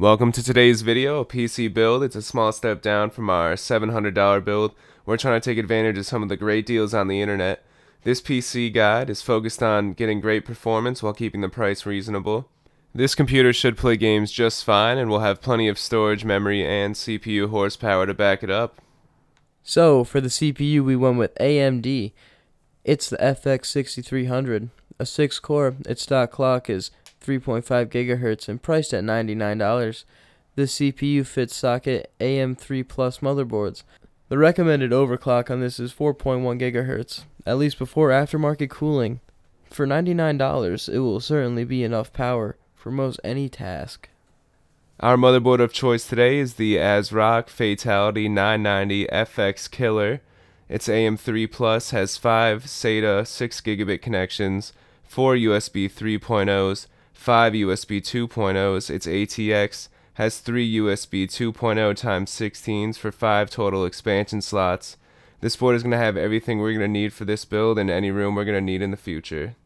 Welcome to today's video, a PC build. It's a small step down from our $700 build. We're trying to take advantage of some of the great deals on the internet. This PC guide is focused on getting great performance while keeping the price reasonable. This computer should play games just fine and will have plenty of storage, memory, and CPU horsepower to back it up. So for the CPU we went with AMD. It's the FX 6300, a 6-core. Its stock clock is 3.5 gigahertz and priced at $99. This CPU fits socket AM3 Plus motherboards. The recommended overclock on this is 4.1 gigahertz, at least before aftermarket cooling. For $99, it will certainly be enough power for most any task. Our motherboard of choice today is the ASRock Fatality 990 FX Killer. Its AM3 Plus has 5 SATA 6 gigabit connections, 4 USB 3.0s, 5 USB 2.0s. Its ATX has 3 USB 2.0 x 16s for 5 total expansion slots. This board is going to have everything we're going to need for this build and any room we're going to need in the future.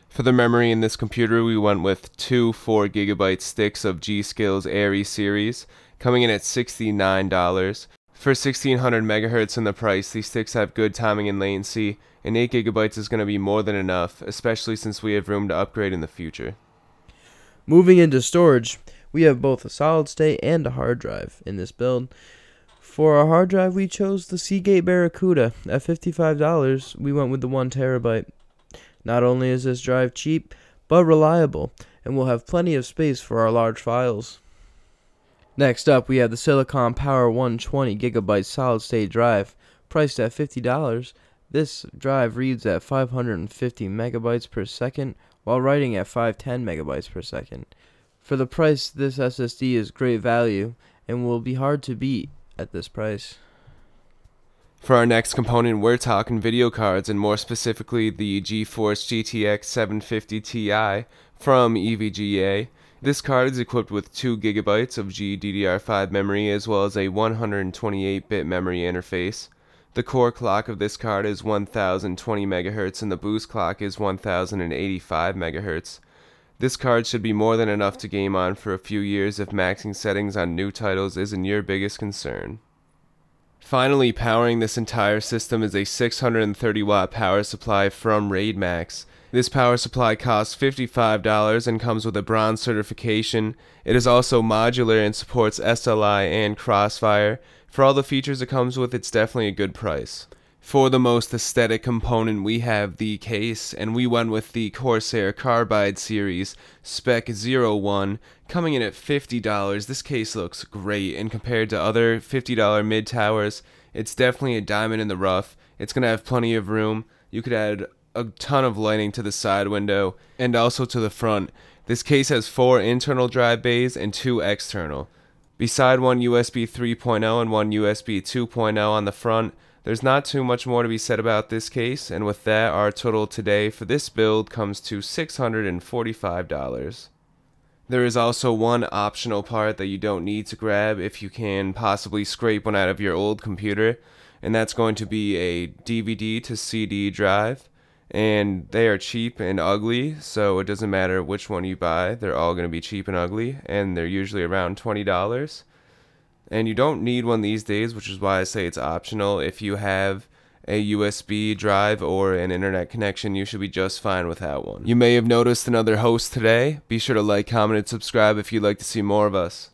For the memory in this computer, we went with two 4 GB sticks of G.Skill's Airy series, coming in at $69. For 1600 MHz in the price, these sticks have good timing and latency, and 8 GB is going to be more than enough, especially since we have room to upgrade in the future. Moving into storage, we have both a solid state and a hard drive in this build. For our hard drive, we chose the Seagate Barracuda. At $55, we went with the 1 terabyte. Not only is this drive cheap, but reliable, and will have plenty of space for our large files. Next up, we have the Silicon Power 120 GB solid state drive, priced at $50. This drive reads at 550 megabytes per second, while writing at 510 megabytes per second. For the price, this SSD is great value, and will be hard to beat at this price. For our next component, we're talking video cards, and more specifically the GeForce GTX 750 Ti from EVGA. This card is equipped with 2 GB of GDDR5 memory as well as a 128-bit memory interface. The core clock of this card is 1020 MHz and the boost clock is 1085 MHz. This card should be more than enough to game on for a few years if maxing settings on new titles isn't your biggest concern. Finally, powering this entire system is a 630 watt power supply from RaidMax. This power supply costs $55 and comes with a bronze certification. It is also modular and supports SLI and Crossfire. For all the features it comes with, it's definitely a good price. For the most aesthetic component, we have the case, and we went with the Corsair Carbide Series Spec 01, coming in at $50. This case looks great, and compared to other $50 mid-towers, it's definitely a diamond in the rough. It's going to have plenty of room. You could add a ton of lighting to the side window, and also to the front. This case has 4 internal drive bays and 2 external. Beside one USB 3.0 and one USB 2.0 on the front, there's not too much more to be said about this case, and with that, our total today for this build comes to $645. There is also one optional part that you don't need to grab if you can possibly scrape one out of your old computer, and that's going to be a DVD to CD drive, and they are cheap and ugly, so it doesn't matter which one you buy, they're all going to be cheap and ugly, and they're usually around $20. And you don't need one these days, which is why I say it's optional. If you have a USB drive or an internet connection, you should be just fine without one. You may have noticed another host today. Be sure to like, comment, and subscribe if you'd like to see more of us.